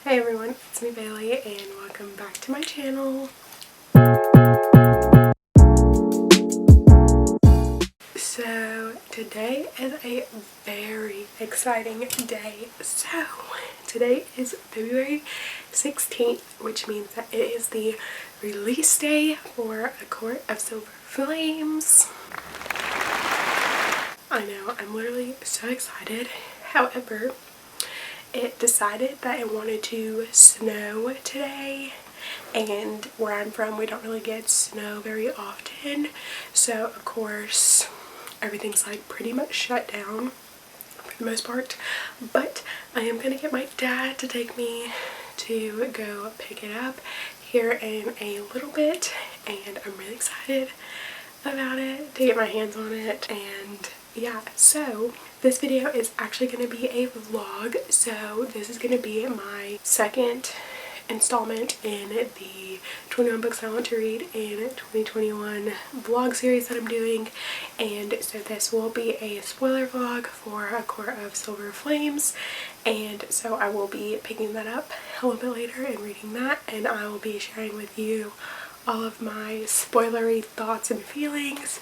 Hey everyone, it's me Bailey and welcome back to my channel. So today is a very exciting day. So today is February 16th, which means that it is the release day for A Court of Silver Flames. I know, I'm literally so excited. However, it decided that it wanted to snow today, and where I'm from we don't really get snow very often, so of course everything's like pretty much shut down for the most part. But I am gonna get my dad to take me to go pick it up here in a little bit, and I'm really excited about it, to get my hands on it. And yeah, so this video is actually going to be a vlog. So this is going to be my second installment in the 21 books I want to read in 2021 vlog series that I'm doing. And so this will be a spoiler vlog for A Court of Silver Flames, and so I will be picking that up a little bit later and reading that, and I will be sharing with you all of my spoilery thoughts and feelings.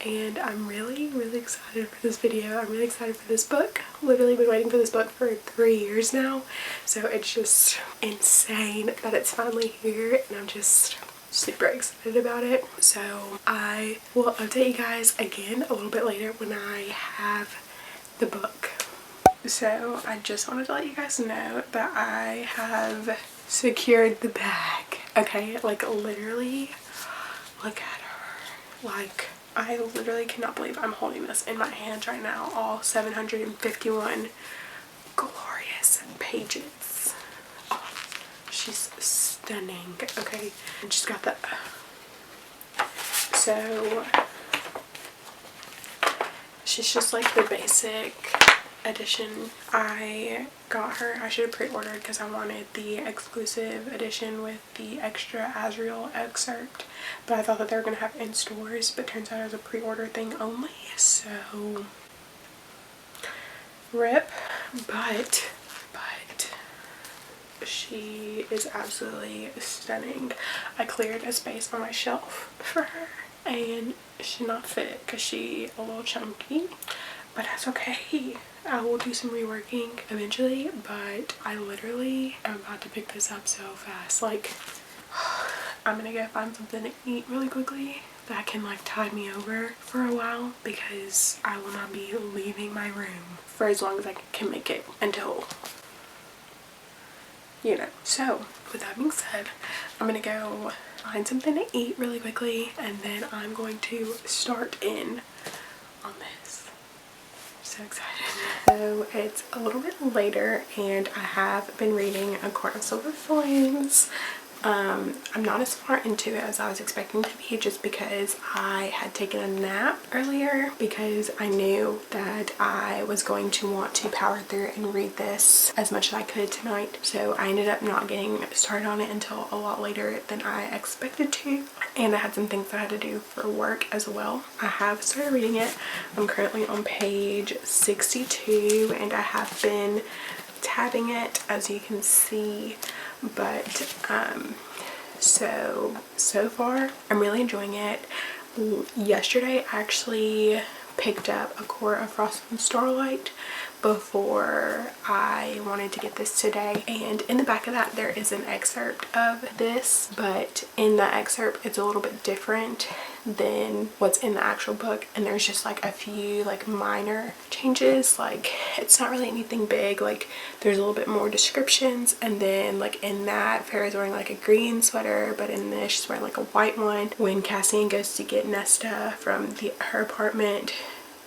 And I'm really excited for this video. I'm really excited for this book. Literally been waiting for this book for 3 years now, so it's just insane that it's finally here, and I'm just super excited about it. So I will update you guys again a little bit later when I have the book. So I just wanted to let you guys know that I have secured the bag. Okay, like literally, look at her. Like, I literally cannot believe I'm holding this in my hands right now, all 751 glorious pages. Oh, she's stunning. Okay, and she's got the, so she's just like the basic edition. I got her, I should have pre-ordered because I wanted the exclusive edition with the extra Azrael excerpt, but I thought that they were going to have in stores, but turns out it was a pre-order thing only, so rip. But she is absolutely stunning. I cleared a space on my shelf for her, and she's not fit because she's a little chunky, but that's okay. I will do some reworking eventually, but I literally am about to pick this up so fast. Like, I'm gonna go find something to eat really quickly that can like tide me over for a while, because I will not be leaving my room for as long as I can make it until, you know. So with that being said, I'm gonna go find something to eat really quickly, and then I'm going to start in on this. So excited. So it's a little bit later, and I have been reading A Court of Silver Flames. I'm not as far into it as I was expecting to be, just because I had taken a nap earlier, because I knew that I was going to want to power through and read this as much as I could tonight. So I ended up not getting started on it until a lot later than I expected to, and I had some things that I had to do for work as well. I have started reading it. I'm currently on page 62, and I have been tabbing it, as you can see. But so far I'm really enjoying it. Yesterday I actually picked up A Court of Frost and Starlight before I wanted to get this today, and in the back of that there is an excerpt of this, but in the excerpt it's a little bit different than what's in the actual book, and there's just like a few like minor changes. Like, it's not really anything big. Like, there's a little bit more descriptions, and then like in that, Farrah's wearing like a green sweater, but in this she's wearing like a white one when Cassian goes to get Nesta from her apartment.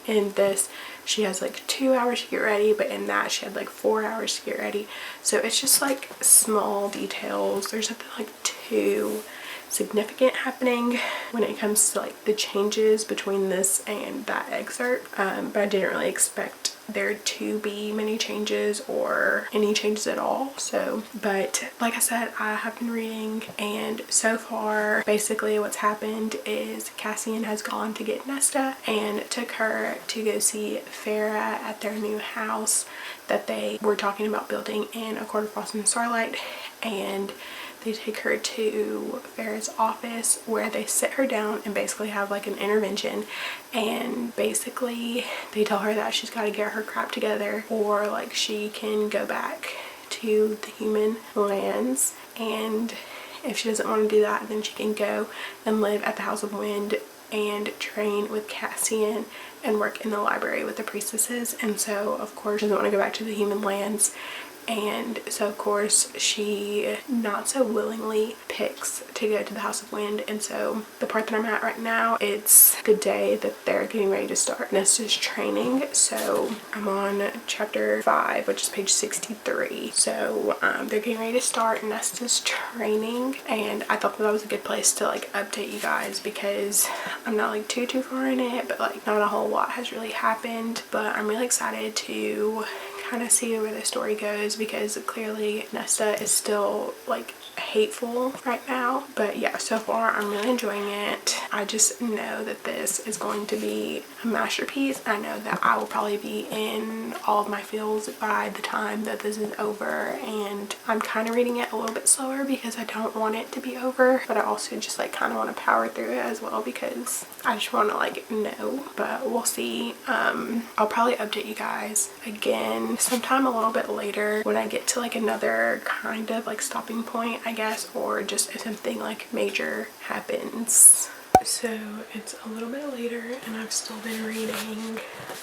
In this she has like 2 hours to get ready, but in that she had like 4 hours to get ready. So it's just like small details. There's nothing like too significant happening when it comes to like the changes between this and that excerpt, but I didn't really expect there to be many changes or any changes at all. So, but like I said, I have been reading, and so far basically what's happened is Cassian has gone to get Nesta and took her to go see Farah at their new house that they were talking about building in Acosf and Starlight, and they take her to Farah's office where they sit her down and basically have like an intervention, and basically they tell her that she's got to get her crap together or like she can go back to the human lands, and if she doesn't want to do that, then she can go and live at the House of Wind and train with Cassian and work in the library with the priestesses. And so of course she doesn't want to go back to the human lands, and so of course she not so willingly picks to go to the House of Wind. And so the part that I'm at right now, it's the day that they're getting ready to start Nesta's training. So I'm on chapter 5, which is page 63. So they're getting ready to start Nesta's training, and I thought that was a good place to like update you guys because I'm not like too far in it, but like not a whole lot has really happened. But I'm really excited to kind of see where the story goes because clearly Nesta is still like hateful right now. But yeah, so far I'm really enjoying it. I just know that this is going to be a masterpiece. I know that I will probably be in all of my feels by the time that this is over, and I'm kind of reading it a little bit slower because I don't want it to be over, but I also just like kind of want to power through it as well because I just want to like know. But we'll see. I'll probably update you guys again sometime a little bit later when I get to like another kind of like stopping point, I guess, or just if something like major happens. So it's a little bit later and I've still been reading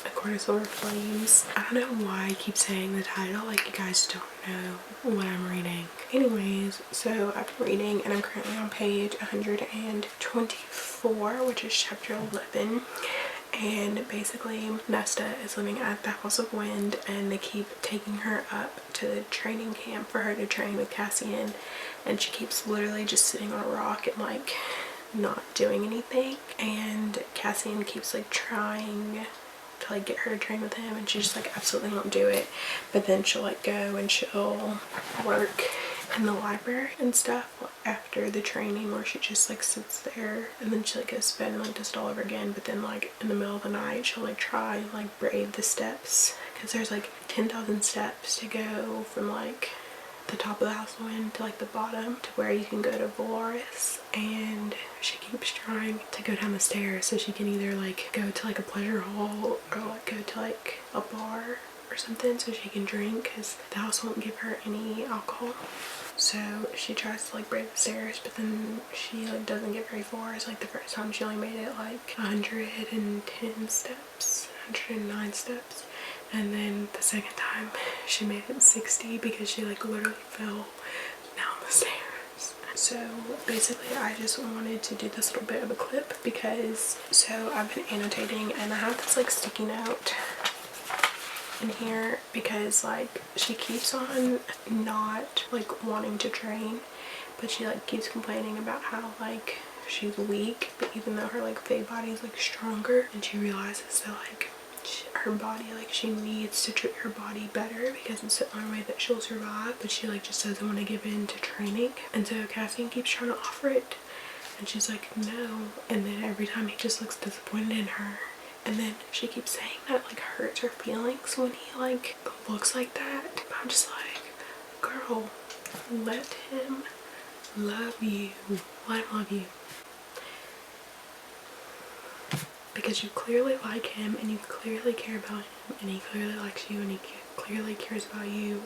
A Court of Silver Flames. I don't know why I keep saying the title, like you guys don't know what I'm reading. Anyways, so I've been reading and I'm currently on page 124, which is chapter 11. And basically Nesta is living at the House of Wind, and they keep taking her up to the training camp for her to train with Cassian, and she keeps literally just sitting on a rock and like not doing anything, and Cassian keeps like trying to like get her to train with him, and she just like absolutely won't do it. But then she'll like go and she'll work in the library and stuff after the training, where she just like sits there and then she like goes to bed and like does it all over again. But then like in the middle of the night she'll like try and like brave the steps, because there's like 10,000 steps to go from like the top of the House of Wind to like the bottom to where you can go to Valoris, and she keeps trying to go down the stairs so she can either like go to like a pleasure hall or like go to like a bar or something so she can drink, because the house won't give her any alcohol. So she tries to like brave the stairs, but then she like doesn't get very far. It's like the first time she only made it like 110 steps, 109 steps. And then the second time she made it 60 because she like literally fell down the stairs. So basically I just wanted to do this little bit of a clip because so I've been annotating, and I have this like sticky note in here because like she keeps on not like wanting to train, but she like keeps complaining about how like she's weak, but even though her like fae body is like stronger, and she realizes that like her body, like she needs to treat her body better because it's the only way that she'll survive, but she like just doesn't want to give in to training. And so Cassian keeps trying to offer it and she's like no, and then every time he just looks disappointed in her, and then she keeps saying that it like hurts her feelings when he like looks like that. But I'm just like, girl, let him love you, let him love you. Because you clearly like him, and you clearly care about him, and he clearly likes you, and he clearly cares about you.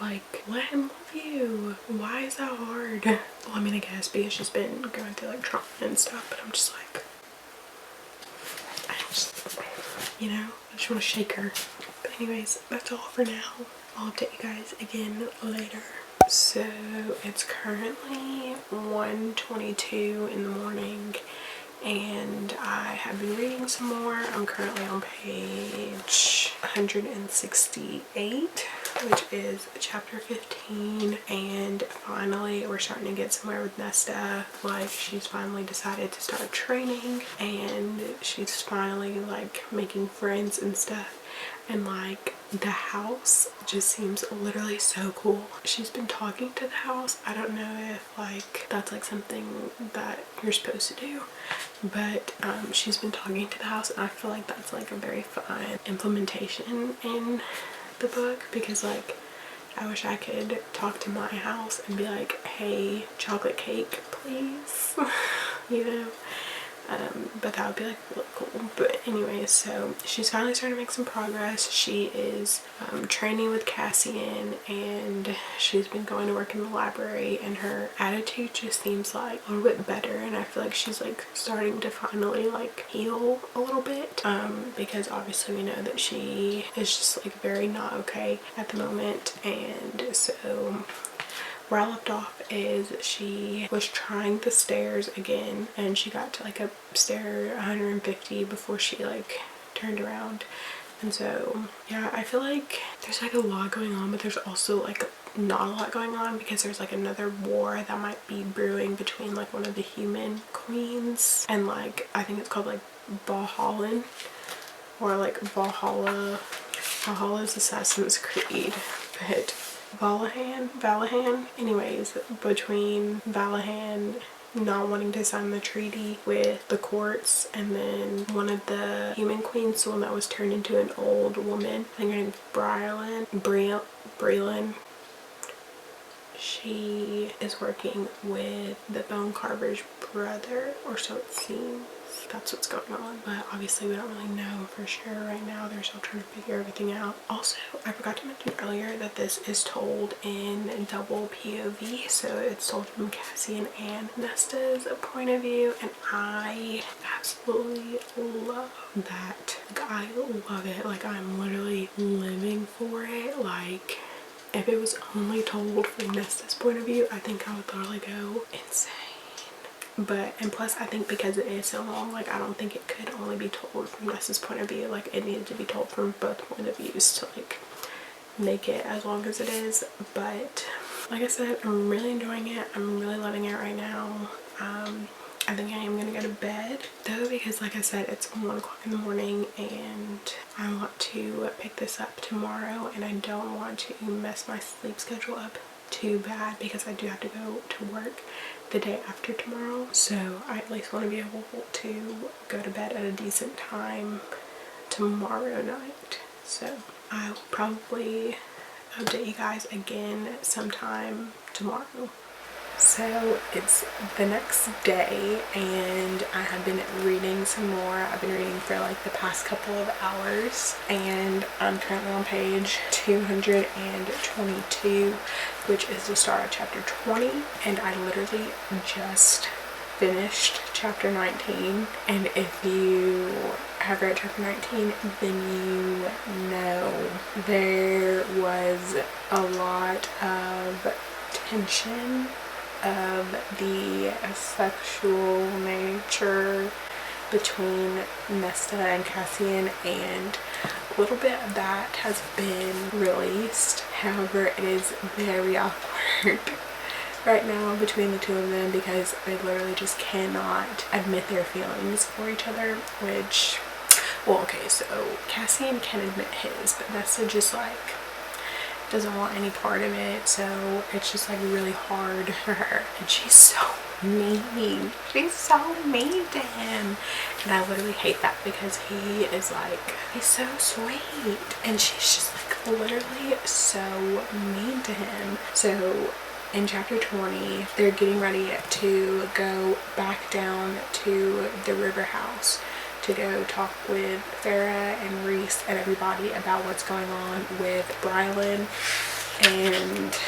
Like, let him love you. Why is that hard? Well, I mean, I guess because she's been going through like trauma and stuff, but I'm just like, you know, I just want to shake her. But anyways, that's all for now. I'll update you guys again later. So it's currently 1:22 in the morning, and I have been reading some more. I'm currently on page 168. which is chapter 15, and finally we're starting to get somewhere with Nesta. Like, she's finally decided to start training, and she's finally like making friends and stuff. And like, the house just seems literally so cool. She's been talking to the house. I don't know if like that's like something that you're supposed to do, but she's been talking to the house, and I feel like that's like a very fun implementation in the book, because like, I wish I could talk to my house and be like, hey, chocolate cake please. You know, but that would be like really cool. But anyway, so she's finally starting to make some progress. She is training with Cassian, and she's been going to work in the library, and her attitude just seems like a little bit better, and I feel like she's like starting to finally like heal a little bit, because obviously we know that she is just like very not okay at the moment. And so where I left off is she was trying the stairs again, and she got to like a stair 150 before she like turned around. And so yeah, I feel like there's like a lot going on, but there's also like not a lot going on, because there's like another war that might be brewing between like one of the human queens and like, I think it's called like Valhalla, or like Valhalla. Valhalla's Assassin's Creed, but Valahan, anyways, between Valahan not wanting to sign the treaty with the courts, and then one of the human queens, the one that was turned into an old woman, I think her name's Breland. She is working with the bone carver's brother, or so it seems. That's what's going on, but obviously we don't really know for sure right now. They're still trying to figure everything out. Also, I forgot to mention earlier that this is told in double POV, so it's told from Cassian and Nesta's point of view, and I absolutely love that. Like, I love it. Like, I'm literally living for it. Like, if it was only told from Nesta's point of view, I think I would literally go insane. But, and plus I think because it is so long, like, I don't think it could only be told from Nessa's point of view. Like, it needed to be told from both point of views to like make it as long as it is. But like I said, I'm really enjoying it. I'm really loving it right now. I think I am gonna go to bed though, because like I said, it's 1 o'clock in the morning, and I want to pick this up tomorrow, and I don't want to mess my sleep schedule up too bad, because I do have to go to work the day after tomorrow. So I at least want to be able to go to bed at a decent time tomorrow night. So I will probably update you guys again sometime tomorrow. So it's the next day, and I have been reading some more. I've been reading for like the past couple of hours, and I'm currently on page 222, which is the start of chapter 20, and I literally just finished chapter 19. And if you have read chapter 19, then you know there was a lot of tension of the sexual nature between Nesta and Cassian, and a little bit of that has been released. However, it is very awkward right now between the two of them, because they literally just cannot admit their feelings for each other, which, well, okay, so Cassian can admit his, but Nesta just like doesn't want any part of it, so it's just like really hard for her. And she's so mean. She's so mean to him, and I literally hate that, because he is like, he's so sweet, and she's just like literally so mean to him. So in chapter 20, they're getting ready to go back down to the river house to go talk with Farah and Reese and everybody about what's going on with Brylan. And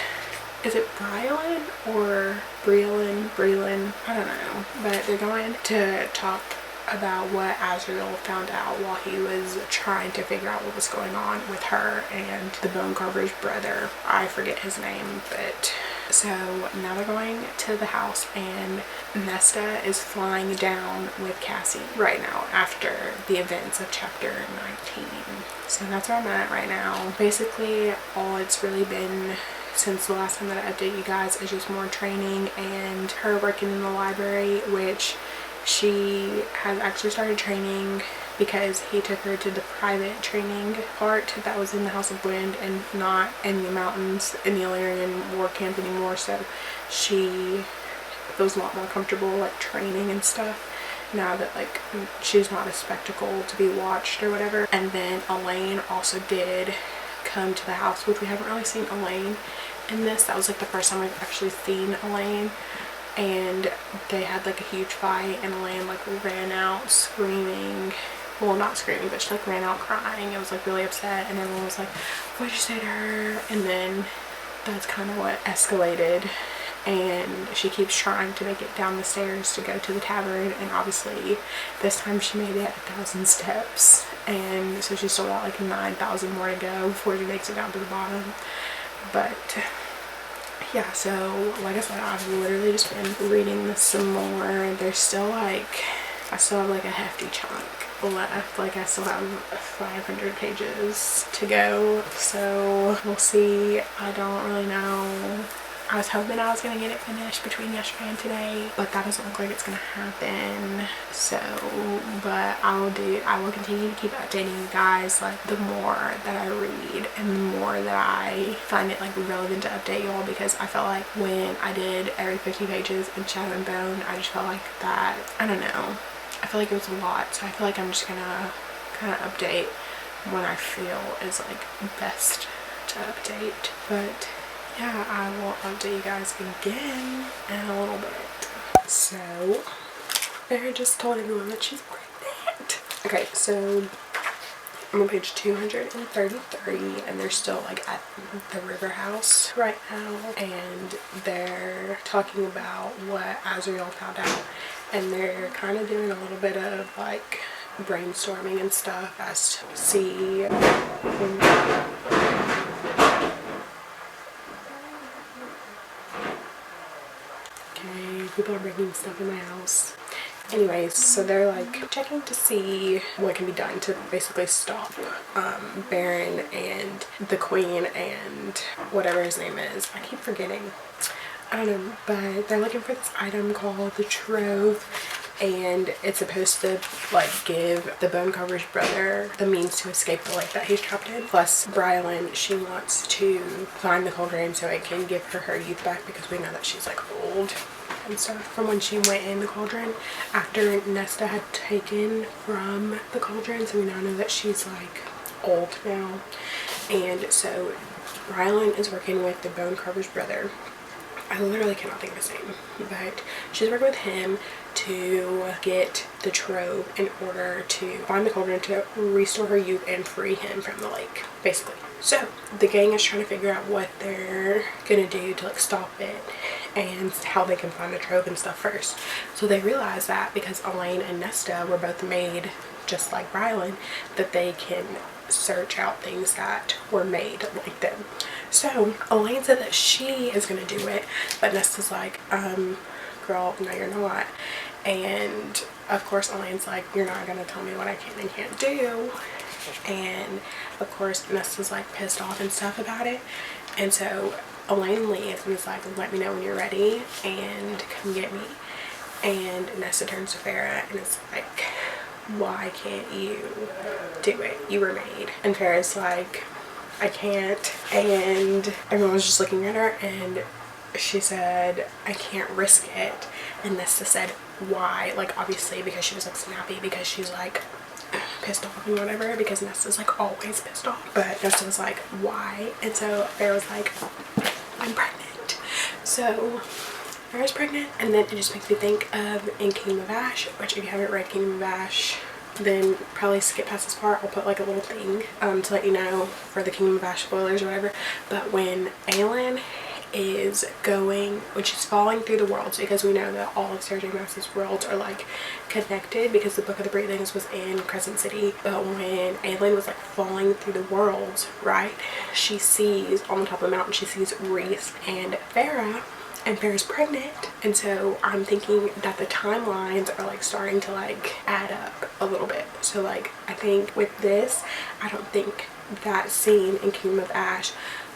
is it Brylan or Breland? I don't know. But they're going to talk about what Azriel found out while he was trying to figure out what was going on with her and the bone carver's brother. I forget his name, but so now they're going to the house and Nesta is flying down with Cassie right now after the events of chapter 19. So that's where I'm at right now. Basically, all it's really been since the last time that I updated you guys is just more training and her working in the library, which she has actually started training because he took her to the private training part that was in the House of Wind and not in the mountains in the Illyrian war camp anymore. So she feels a lot more comfortable like training and stuff now that like she's not a spectacle to be watched or whatever. And then Elaine also did come to the house, which we haven't really seen Elaine in this. That was like the first time we've actually seen Elaine, and they had like a huge fight and Elaine like ran out screaming, well not screaming, but she like ran out crying. It was like really upset and everyone was like, what'd you say to her? And then that's kind of what escalated, and she keeps trying to make it down the stairs to go to the tavern, and obviously this time she made it 1,000 steps, and so she's still got like 9,000 more to go before she makes it down to the bottom. But yeah, so like I said, I've literally just been reading this some more. There's still like, I still have like a hefty chunk left. Like I still have 500 pages to go, so we'll see. I don't really know. I was hoping I was going to get it finished between yesterday and today, but that doesn't look like it's going to happen. So, but I will continue to keep updating you guys like the more that I read and the more that I find it like relevant to update y'all, because I felt like when I did every 50 pages in Shadow and Bone, I just felt like that, I don't know, I feel like it was a lot. So I feel like I'm just going to kind of update when I feel is like best to update. But yeah, I will update you guys again in a little bit. So, Farrah just told everyone that she's pregnant. Okay, so I'm on page 233, and they're still like at the river house right now, and they're talking about what Azriel found out, and they're kind of doing a little bit of like brainstorming and stuff as to see people are breaking stuff in my house. Anyways, so they're like checking to see what can be done to basically stop Baron and the Queen and whatever his name is. I keep forgetting. I don't know, but they're looking for this item called the Trove, and it's supposed to like give the Bone Carver's brother the means to escape the lake that he's trapped in. Plus Brylan, she wants to find the cauldron so it can give her youth back, because we know that she's like old and stuff from when she went in the cauldron after Nesta had taken from the cauldron. So we now know that she's like old now, and so Brylan is working with the Bone Carver's brother. I literally cannot think of his name, but she's working with him to get the Trove in order to find the cauldron to restore her youth and free him from the lake, basically. So the gang is trying to figure out what they're gonna do to like stop it and how they can find the Trove and stuff first. So they realize that because Elaine and Nesta were both made just like Brylan, that they can search out things that were made like them. So Elaine said that she is gonna do it, but Nesta's like, girl, no you're not. And of course Elaine's like, you're not gonna tell me what I can and can't do. And of course Nesta's like pissed off and stuff about it, and so Elaine leaves and is like, let me know when you're ready and come get me. And Nesta turns to Farrah and is like, why can't you do it? You were made. And Farrah's like, I can't. And everyone was just looking at her, and she said, I can't risk it. And Nesta said, why? Like obviously because she was like snappy, because she's like pissed off and whatever, because Nesta's like always pissed off. But Nesta was like, why? And so Farrah was like, I'm pregnant. So Farrah's pregnant, and then it just makes me think of in Kingdom of Ash, which if you haven't read Kingdom of Ash, then probably skip past this part. I'll put like a little thing to let you know for the Kingdom of Ash spoilers or whatever. But when Aelin is going, when she's falling through the worlds, because we know that all of Sarah J Maas's worlds are like connected because the Book of the Breathings was in Crescent City. But when Aelin was like falling through the worlds, right, she sees on the top of the mountain, she sees Rhys and Farah, and Farah's pregnant. And so I'm thinking that the timelines are like starting to like add up a little bit. So like I think with this, I don't think that scene in Kingdom of Ash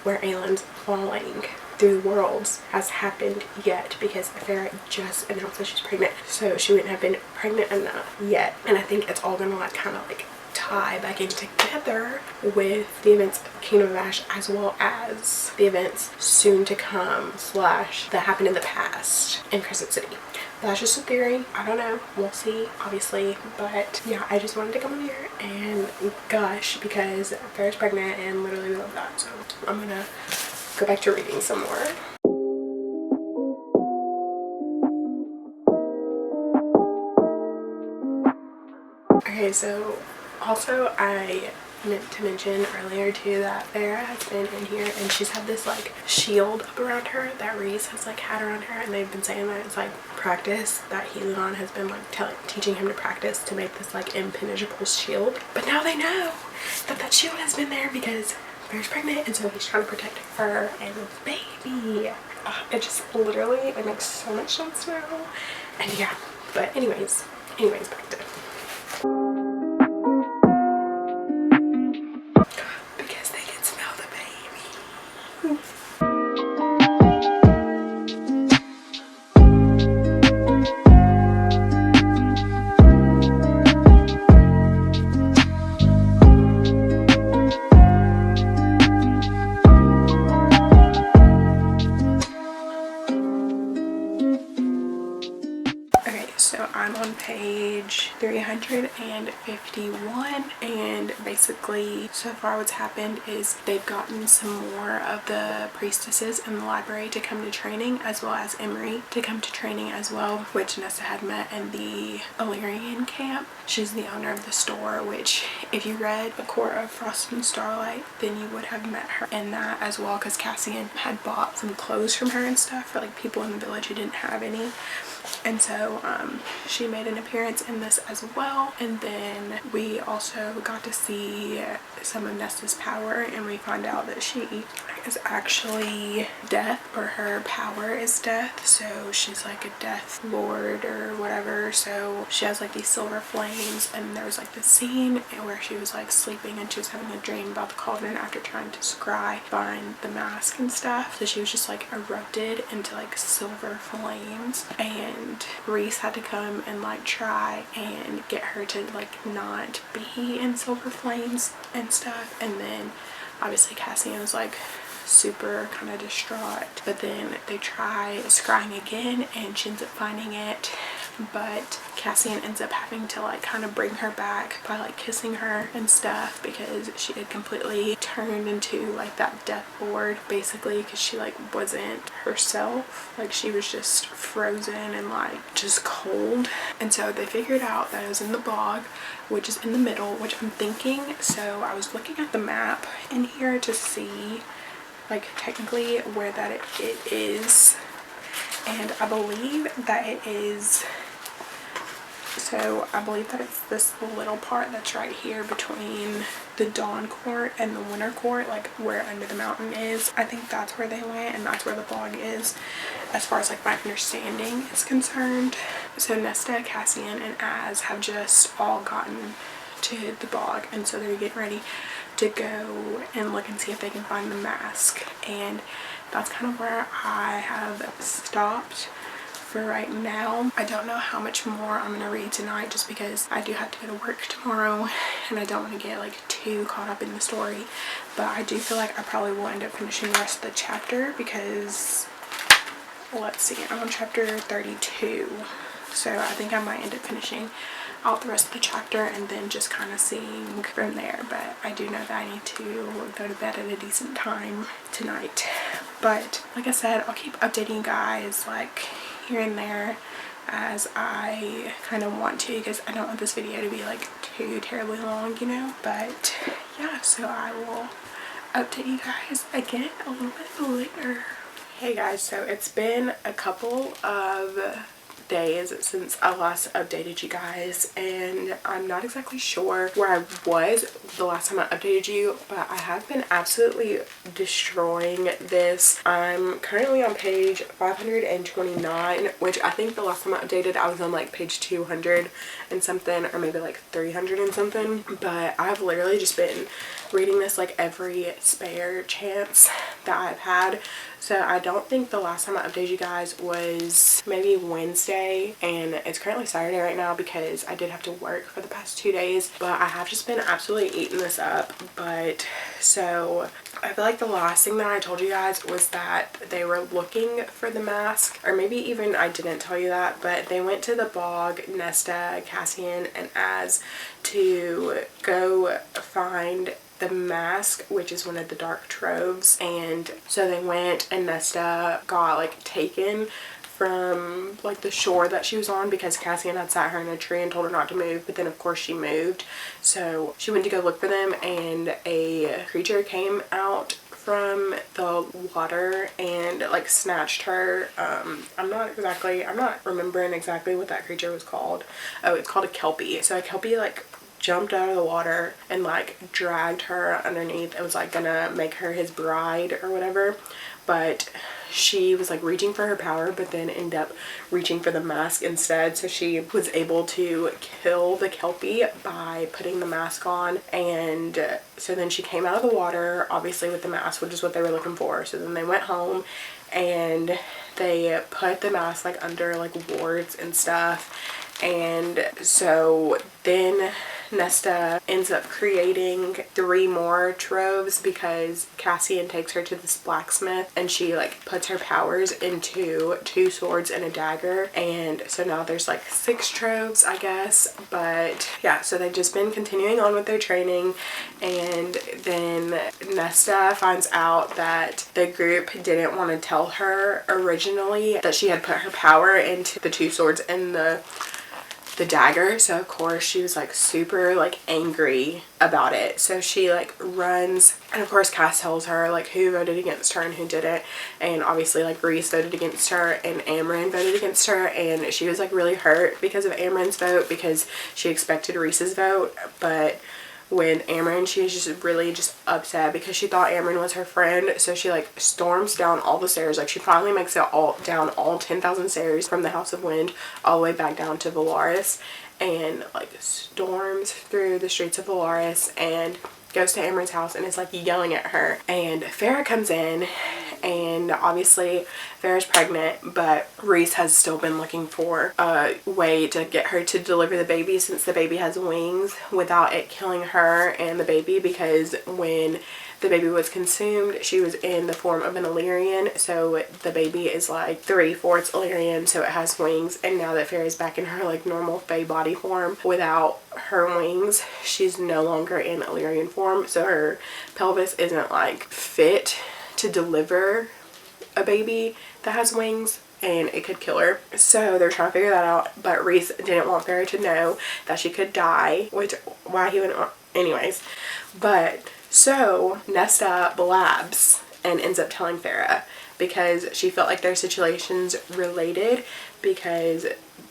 where Aelin's falling through the worlds has happened yet, because Farah just announced that she's pregnant, so she wouldn't have been pregnant enough yet. And I think it's all gonna like kind of like tie back in together with the events of Kingdom of Ash, as well as the events soon to come / that happened in the past in Crescent City. That's just a theory. I don't know. We'll see, obviously. But yeah, I just wanted to come on here and gush because Farah's pregnant and literally love that. So I'm gonna go back to reading some more. Okay, so also I meant to mention earlier too that Farah has been in here and she's had this like shield up around her that Rhys has like had around her, and they've been saying that it's like practice, that Helion has been like teaching him to practice to make this like impenetrable shield. But now they know that that shield has been there because Farah's pregnant, and so he's trying to protect her and the baby. It just literally, it makes so much sense now. And yeah, but anyways, back to because they can smell the baby. So I'm on page 351, and basically so far what's happened is they've gotten some more of the priestesses in the library to come to training, as well as Emery to come to training as well, which Nesta had met in the Illyrian camp. She's the owner of the store, which if you read A Court of Frost and Starlight, then you would have met her in that as well, because Cassian had bought some clothes from her and stuff for like people in the village who didn't have any. And so she made an appearance in this as well. And then we also got to see some of Nesta's power, and we find out that she is actually death, or her power is death. So she's like a death lord or whatever. So she has like these silver flames, and there was like this scene where she was like sleeping and she was having a dream about the cauldron after trying to find the mask and stuff. So she was just like erupted into like silver flames, and Rhys had to come and like try and get her to like not be in silver flames and stuff. And then obviously Cassian was like super kind of distraught, but then they try scrying again and she ends up finding it, but Cassian ends up having to like kind of bring her back by like kissing her and stuff, because she had completely turned into like that death lord basically, because she like wasn't herself, like she was just frozen and like just cold. And so they figured out that it was in the bog, which is in the middle, which I'm thinking, so I was looking at the map in here to see like technically where that it is, and I believe that it is, so I believe that it's this little part that's right here between the Dawn Court and the Winter Court, like where Under the Mountain is. I think that's where they went, and that's where the bog is as far as like my understanding is concerned. So Nesta, Cassian, and Az have just all gotten to the bog, and so they're getting ready to go and look and see if they can find the mask. And that's kind of where I have stopped for right now. I don't know how much more I'm gonna read tonight, just because I do have to go to work tomorrow and I don't want to get like too caught up in the story. But I do feel like I probably will end up finishing the rest of the chapter, because let's see, I'm on chapter 32, so I think I might end up finishing out the rest of the chapter and then just kind of seeing from there. But I do know that I need to go to bed at a decent time tonight. But like I said, I'll keep updating you guys like here and there as I kind of want to, because I don't want this video to be like too terribly long, you know. But yeah, so I will update you guys again a little bit later. Hey guys, so it's been a couple of days since I last updated you guys, and I'm not exactly sure where I was the last time I updated you, but I have been absolutely destroying this. I'm currently on page 529, which I think the last time I updated I was on like page 200 and something, or maybe like 300 and something, but I've literally just been reading this like every spare chance that I've had. So I don't think the last time I updated you guys was maybe Wednesday, and it's currently Saturday right now because I did have to work for the past 2 days, but I have just been absolutely eating this up. But so I feel like the last thing that I told you guys was that they were looking for the mask, or maybe even I didn't tell you that, but they went to the bog, Nesta, Cassian, and Az, to go find the mask, which is one of the dark troves. And so they went, and Nesta got like taken from like the shore that she was on because Cassian had sat her in a tree and told her not to move, but then of course she moved. So she went to go look for them, and a creature came out from the water and like snatched her. I'm not remembering exactly what that creature was called. Oh, it's called a kelpie. So a kelpie like jumped out of the water and like dragged her underneath. It was like gonna make her his bride or whatever, but she was like reaching for her power, but then ended up reaching for the mask instead. So she was able to kill the kelpie by putting the mask on, and so then she came out of the water obviously with the mask, which is what they were looking for. So then they went home and they put the mask like under like wards and stuff. And so then Nesta ends up creating 3 more troves because Cassian takes her to this blacksmith, and she like puts her powers into 2 swords and a dagger. And so now there's like 6 troves, I guess. But yeah, so they've just been continuing on with their training, and then Nesta finds out that the group didn't want to tell her originally that she had put her power into the 2 swords and the dagger. So of course she was like super like angry about it. So she like runs, and of course Cass tells her like who voted against her and who didn't, and obviously like Reese voted against her and Amryn voted against her, and she was like really hurt because of Amryn's vote because she expected Reese's vote. But with Amryn, she was just really just upset because she thought Amryn was her friend. So she like storms down all the stairs. Like she finally makes it all down all 10,000 stairs from the House of Wind all the way back down to Valaris, and like storms through the streets of Valaris and goes to Amryn's house and is like yelling at her. And Farrah comes in, and obviously Farrah's pregnant, but Reese has still been looking for a way to get her to deliver the baby since the baby has wings without it killing her and the baby, because when the baby was consumed she was in the form of an Illyrian, so the baby is like 3/4 Illyrian, so it has wings. And now that Farrah's back in her like normal fae body form without her wings, she's no longer in Illyrian form, so her pelvis isn't like fit to deliver a baby that has wings, and it could kill her. So they're trying to figure that out, but Reese didn't want Farrah to know that she could die, which why he wouldn't, anyways. But so Nesta blabs and ends up telling Farrah because she felt like their situations related, because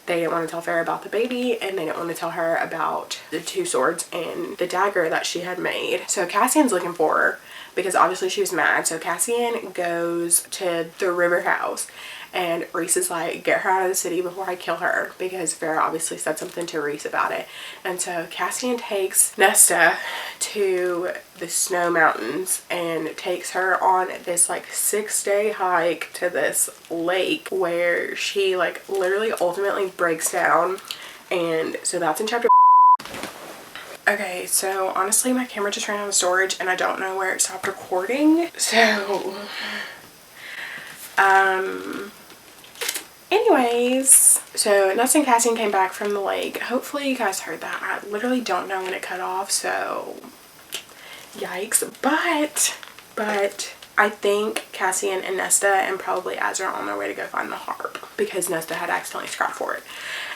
they didn't want to tell Farrah about the baby and they didn't want to tell her about the 2 swords and the dagger that she had made. So Cassian's looking for her because obviously she was mad. So Cassian goes to the river house, and Reese is like, get her out of the city before I kill her, because Farrah obviously said something to Reese about it. And so Cassian takes Nesta to the snow mountains and takes her on this like 6-day hike to this lake where she like literally ultimately breaks down. And so that's in chapter. Okay, so honestly my camera just ran out of storage and I don't know where it stopped recording. So anyways, so Nesta and Cassian came back from the lake. Hopefully you guys heard that. I literally don't know when it cut off, so yikes. But I think Cassian and Nesta and probably Az are on their way to go find the harp because Nesta had accidentally scrapped for it.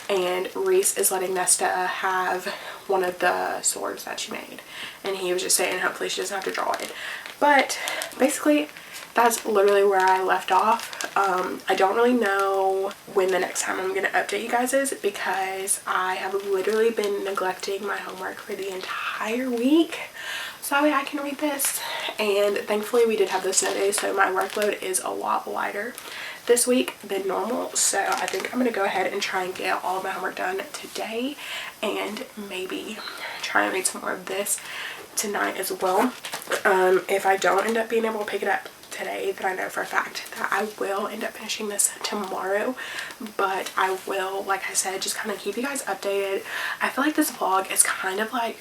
And Reese is letting Nesta have one of the swords that she made, and he was just saying hopefully she doesn't have to draw it. But basically that's literally where I left off. I don't really know when the next time I'm going to update you guys is, because I have literally been neglecting my homework for the entire week so that way I can read this. And thankfully we did have the snow day, so my workload is a lot lighter this week than normal. So I think I'm going to go ahead and try and get all of my homework done today, and maybe try and read some more of this tonight as well. If I don't end up being able to pick it up today, then I know for a fact that I will end up finishing this tomorrow. But I will, like I said, just kind of keep you guys updated. I feel like this vlog is kind of like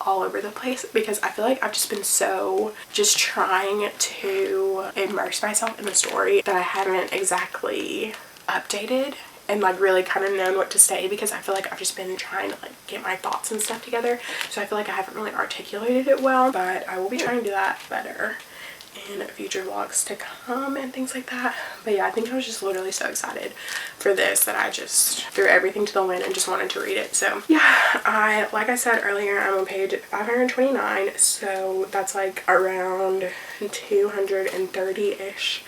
all over the place because I feel like I've just been so just trying to immerse myself in the story that I haven't exactly updated and like really kind of known what to say, because I feel like I've just been trying to like get my thoughts and stuff together. So I feel like I haven't really articulated it well, but I will be trying to do that better in future vlogs to come and things like that. But yeah, I think I was just literally so excited for this that I just threw everything to the wind and just wanted to read it. So yeah, like I said earlier, I'm on page 529, so that's like around 230-ish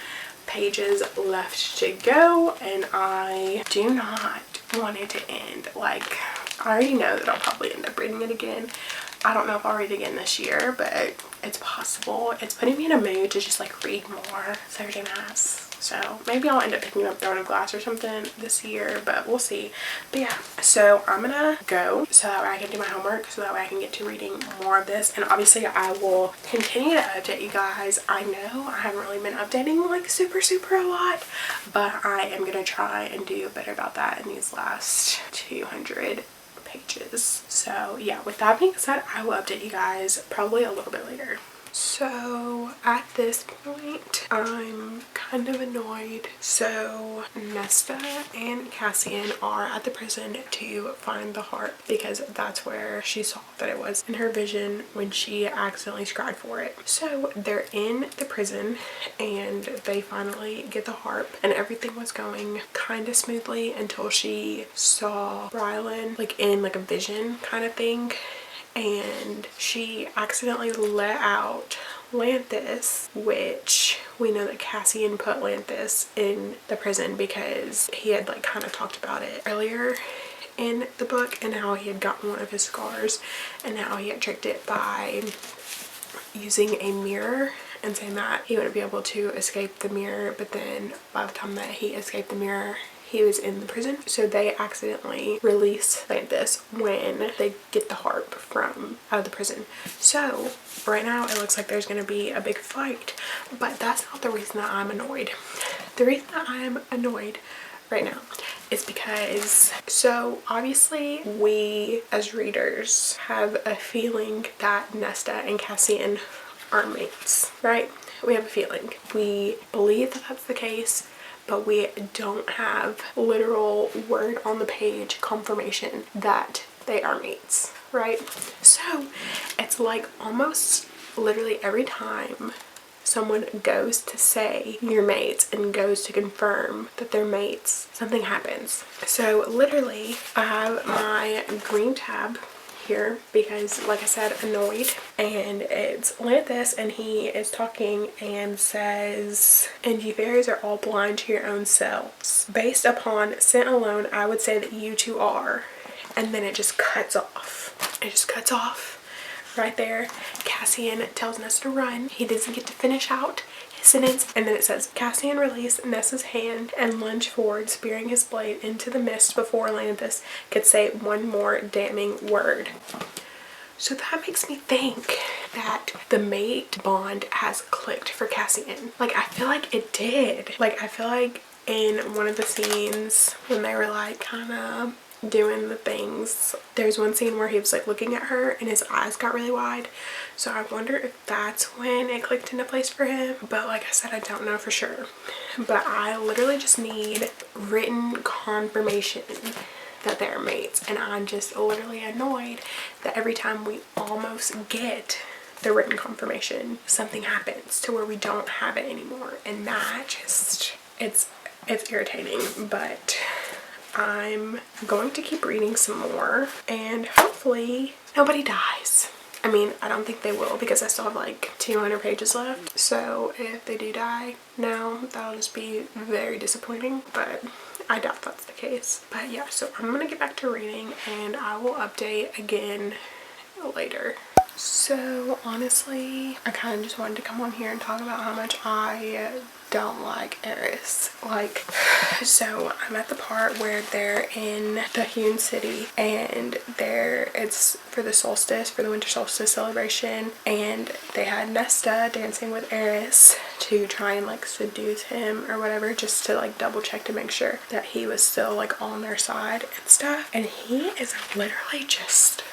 pages left to go, and I do not want it to end. Like, I already know that I'll probably end up reading it again. I don't know if I'll read it again this year, but it's possible. It's putting me in a mood to just like read more Saturday Mass. So maybe I'll end up picking up Throne of Glass or something this year, but we'll see. But yeah, so I'm gonna go so that way I can do my homework, so that way I can get to reading more of this. And obviously I will continue to update you guys. I know I haven't really been updating like super a lot, but I am gonna try and do better about that in these last 200 pages. So yeah, with that being said, I will update you guys probably a little bit later. So at this point, I'm kind of annoyed. So Nesta and Cassian are at the prison to find the harp, because that's where she saw that it was in her vision when she accidentally scribed for it. So they're in the prison and they finally get the harp, and everything was going kind of smoothly until she saw Brylan like in like a vision kind of thing. And she accidentally let out Lanthus, which we know that Cassian put Lanthus in the prison because he had like kind of talked about it earlier in the book, and how he had gotten one of his scars and how he had tricked it by using a mirror and saying that he wouldn't be able to escape the mirror, but then by the time that he escaped the mirror, he was in the prison. So they accidentally release Lanthus when they get the harp from out of the prison. So right now it looks like there's going to be a big fight, but that's not the reason that I'm annoyed. The reason that I'm annoyed right now is because, so obviously we as readers have a feeling that Nesta and Cassian are mates, right? We have a feeling. We believe that that's the case, but we don't have literal word on the page confirmation that they are mates, right? So it's like almost literally every time someone goes to say you're mates and goes to confirm that they're mates, something happens. So literally I have my green tab here because, like I said, annoyed, and it's Lanthus, and he is talking and says, and you fairies are all blind to your own selves. Based upon scent alone, I would say that you two are. And then it just cuts off. It just cuts off right there. Cassian tells Nesta to run. He doesn't get to finish out his sentence, and then it says, Cassian released Nesta's hand and lunged forward, spearing his blade into the mist before Lanthus could say one more damning word. So that makes me think that the mate bond has clicked for Cassian. Like, I feel like it did. Like, I feel like in one of the scenes when they were like kind of doing the things, there's one scene where he was like looking at her and his eyes got really wide. So I wonder if that's when it clicked into place for him. But like I said, I don't know for sure. But I literally just need written confirmation that they're mates, and I'm just literally annoyed that every time we almost get the written confirmation, something happens to where we don't have it anymore, and that just, it's irritating. But I'm going to keep reading some more, and hopefully nobody dies. I mean, I don't think they will because I still have like 200 pages left. So if they do die now, that'll just be very disappointing, but I doubt that's the case. But yeah, so I'm gonna get back to reading and I will update again later. So honestly, I kind of just wanted to come on here and talk about how much I don't like Eris. Like, so I'm at the part where they're in the hewn city and it's for the solstice, for the winter solstice celebration, and they had Nesta dancing with Eris to try and like seduce him or whatever, just to like double check to make sure that he was still like on their side and stuff. And he is literally just,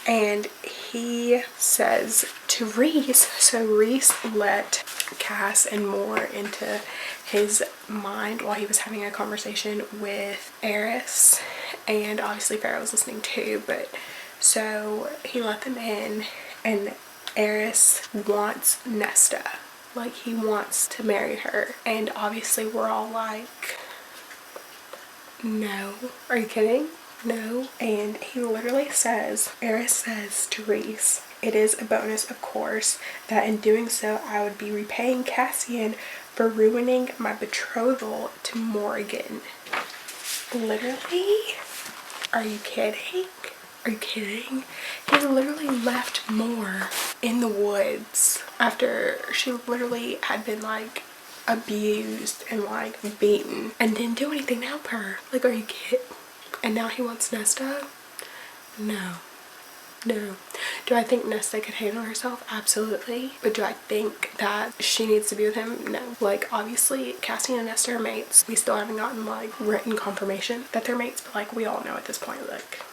and he says to Reese, so Reese let Cass and Moore into his mind while he was having a conversation with Eris, and obviously Pharaoh was listening too, but so he let them in, and Eris wants Nesta, like he wants to marry her, and obviously we're all like, no, are you kidding? No. And he literally says, Eris says to Reese, it is a bonus, of course, that in doing so I would be repaying Cassian for ruining my betrothal to Morgan. Literally? Are you kidding? Are you kidding? He literally left Moore in the woods after she literally had been like abused and like beaten and didn't do anything to help her. Like, are you kidding? And now he wants Nesta? No. No. Do I think Nesta could handle herself? Absolutely. But do I think that she needs to be with him? No. Like, obviously, Cassian and Nesta are mates. We still haven't gotten, like, written confirmation that they're mates, but, like, we all know at this point, like,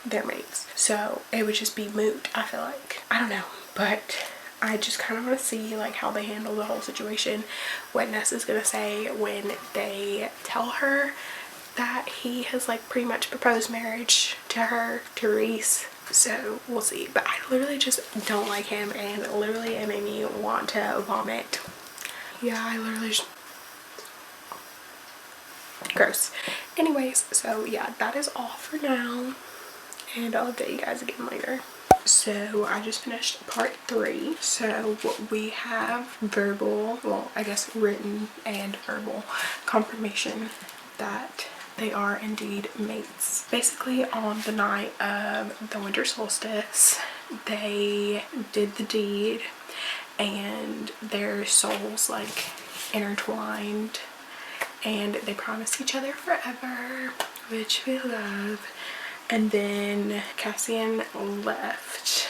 they're mates. So, it would just be moot, I feel like. I don't know. But I just kind of want to see, like, how they handle the whole situation. What Nesta's gonna say when they tell her that he has like pretty much proposed marriage to her, to Reese. So we'll see. But I literally just don't like him, and literally it made me want to vomit. Yeah, I literally just, gross. Anyways, so yeah, that is all for now, and I'll update you guys again later. So I just finished part 3. So we have verbal, well, I guess written and verbal confirmation that they are indeed mates. Basically, on the night of the winter solstice, they did the deed and their souls like intertwined, and they promised each other forever, which we love. And then Cassian left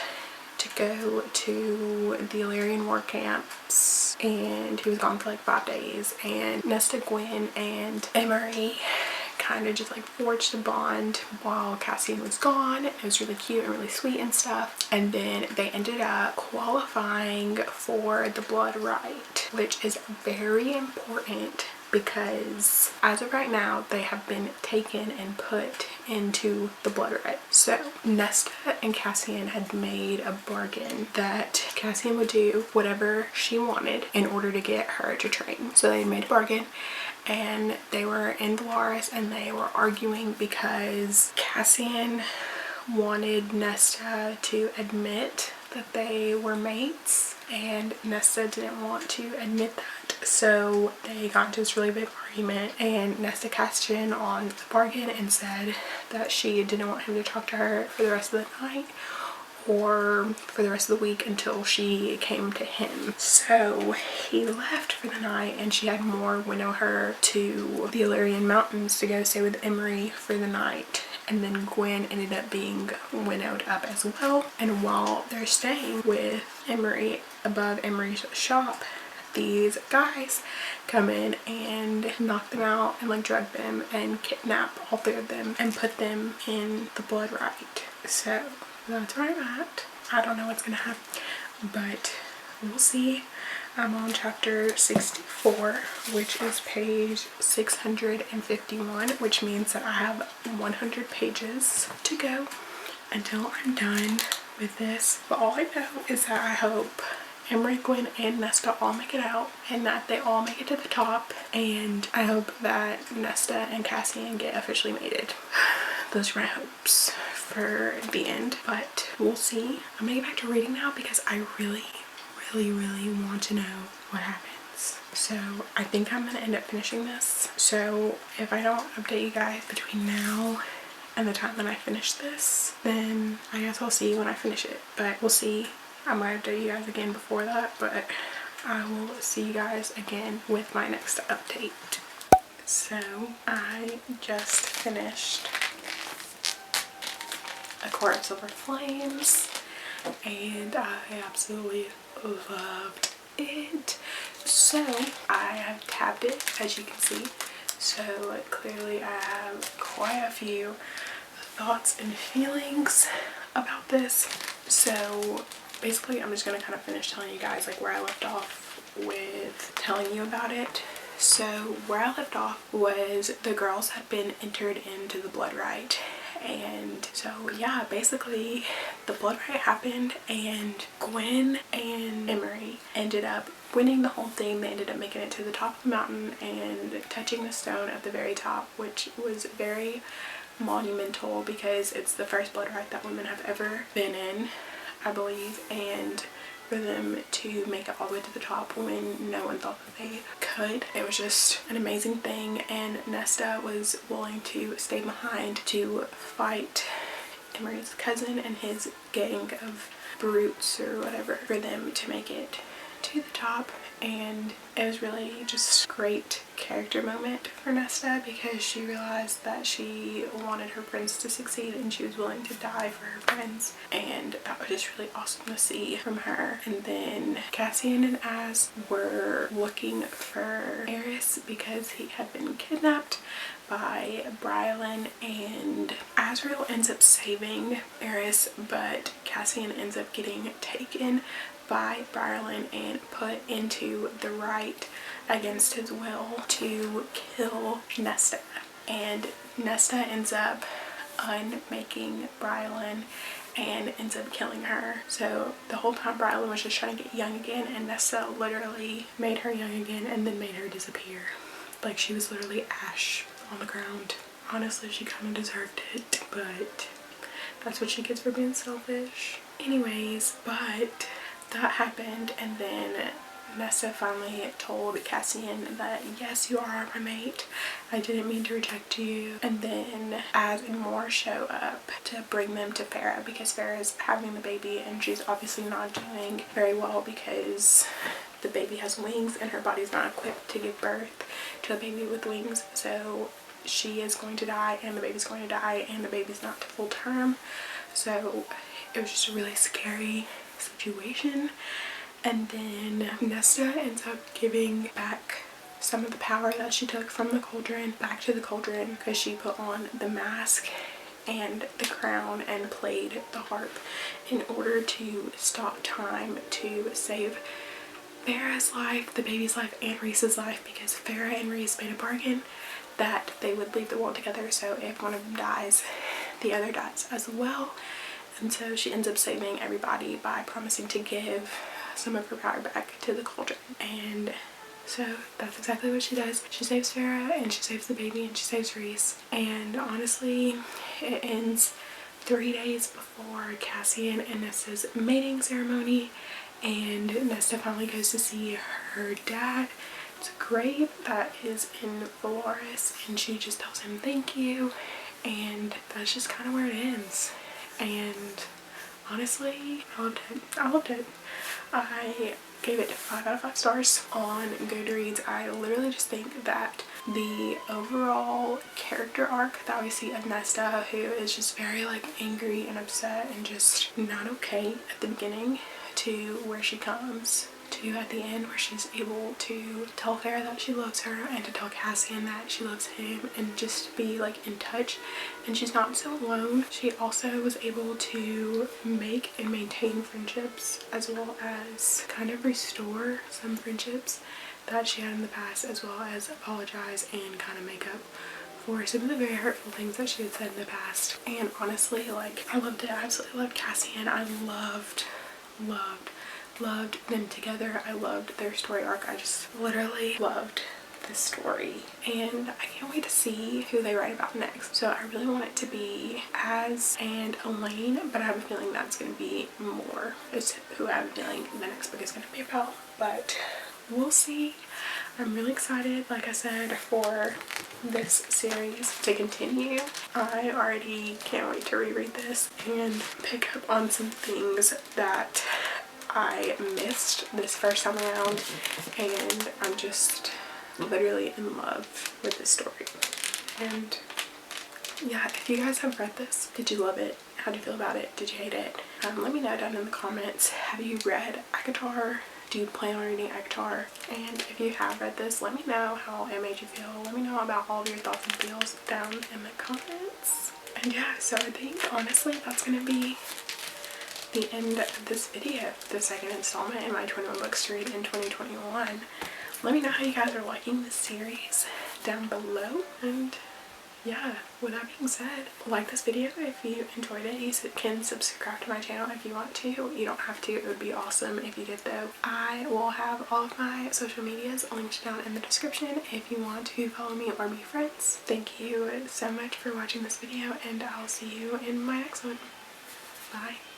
to go to the Illyrian war camps, and he was gone for like 5 days, and Nesta, Gwen, and Emery kind of just like forged a bond while Cassian was gone. It was really cute and really sweet and stuff. And then they ended up qualifying for the blood rite, which is very important because as of right now they have been taken and put into the blood rite. So Nesta and Cassian had made a bargain that Cassian would do whatever she wanted in order to get her to train. So they made a bargain, and they were in Valaris and they were arguing because Cassian wanted Nesta to admit that they were mates, and Nesta didn't want to admit that. So they got into this really big argument, and Nesta cashed in on the bargain and said that she didn't want him to talk to her for the rest of the night or for the rest of the week until she came to him. So he left for the night, and she had Moore winnow her to the Illyrian mountains to go stay with Emery for the night. And then Gwen ended up being winnowed up as well. And while they're staying with Emery above Emery's shop, these guys come in and knock them out and like drug them and kidnap all 3 of them and put them in the blood rite. So that's where I'm at. I don't know what's gonna happen, but we'll see. I'm on chapter 64, which is page 651, which means that I have 100 pages to go until I'm done with this. But all I know is that I hope Emery, Gwen, and Nesta all make it out, and that they all make it to the top, and I hope that Nesta and Cassian get officially mated. Those are my hopes for the end, but we'll see. I'm gonna get back to reading now because I really want to know what happens. So I think I'm gonna end up finishing this. So if I don't update you guys between now and the time that I finish this, then I guess I'll see you when I finish it, but we'll see. I might update you guys again before that, but I will see you guys again with my next update. So I just finished A Court of Silver Flames and I absolutely loved it. So I have tabbed it, as you can see. So clearly I have quite a few thoughts and feelings about this. So basically I'm just gonna kind of finish telling you guys like where I left off with telling you about it. So where I left off was the girls had been entered into the blood rite, and so yeah, basically the blood rite happened and Gwen and Emery ended up winning the whole thing. They ended up making it to the top of the mountain and touching the stone at the very top, which was very monumental because it's the first blood rite that women have ever been in, I believe, and for them to make it all the way to the top when no one thought that they could, it was just an amazing thing. And Nesta was willing to stay behind to fight Emery's cousin and his gang of brutes or whatever for them to make it to the top. And it was really just a great character moment for Nesta because she realized that she wanted her friends to succeed and she was willing to die for her friends, and that was just really awesome to see from her. And then Cassian and Az were looking for Eris because he had been kidnapped by Brylan, and Azriel ends up saving Eris, but Cassian ends up getting taken by Brylan and put into the rite against his will to kill Nesta. And Nesta ends up unmaking Brylan and ends up killing her. So the whole time Brylan was just trying to get young again, and Nesta literally made her young again and then made her disappear. Like she was literally ash on the ground. Honestly, she kind of deserved it, but that's what she gets for being selfish. Anyways, but that happened, and then Nesta finally told Cassian that yes, you are my mate, I didn't mean to reject you. And then Az and Moore show up to bring them to Farah because Farah's having the baby and she's obviously not doing very well because the baby has wings and her body's not equipped to give birth to a baby with wings. So she is going to die and the baby's going to die and the baby's not to full term. So it was just a really scary situation. And then Nesta ends up giving back some of the power that she took from the cauldron back to the cauldron because she put on the mask and the crown and played the harp in order to stop time to save Farah's life, the baby's life, and Reese's life, because Farah and Reese made a bargain that they would leave the world together, so if one of them dies, the other dies as well. And so she ends up saving everybody by promising to give some of her power back to the cauldron. And so that's exactly what she does. She saves Farah and she saves the baby and she saves Reese. And honestly, it ends 3 days before Cassian and Nesta's mating ceremony, and Nesta finally goes to see her dad. It's great that is in Valoris, and she just tells him thank you, and that's just kind of where it ends. And honestly, I loved it. I loved it. I gave it 5 out of 5 stars on Goodreads. I literally just think that the overall character arc that we see of Nesta, who is just very like angry and upset and just not okay at the beginning, to where she comes to at the end, where she's able to tell Farah that she loves her and to tell Cassian that she loves him and just be like in touch, and she's not so alone. She also was able to make and maintain friendships, as well as kind of restore some friendships that she had in the past, as well as apologize and kind of make up for some of the very hurtful things that she had said in the past. And honestly, like, I loved it. I absolutely loved Cassian. I loved them together. I loved their story arc. I just literally loved this story, and I can't wait to see who they write about next. So I really want it to be Az and Elaine, but I have a feeling that's going to be more. It's who I have a feeling the next book is going to be about, but we'll see. I'm really excited, like I said, for this series to continue. I already can't wait to reread this and pick up on some things that I missed this first time around, and I'm just literally in love with this story. And yeah, if you guys have read this, did you love it? How do you feel about it? Did you hate it? Let me know down in the comments. Have you read Acosf? Do you plan on reading Acosf? And if you have read this, let me know how it made you feel. Let me know about all of your thoughts and feels down in the comments. And yeah, so I think honestly that's gonna be the end of this video, the second installment in my 21 books to read in 2021. Let me know how you guys are liking this series down below. And yeah, with that being said, like this video if you enjoyed it. You can subscribe to my channel if you want to. You don't have to. It would be awesome if you did though. I will have all of my social medias linked down in the description if you want to follow me or be friends. Thank you so much for watching this video, and I'll see you in my next one. Bye.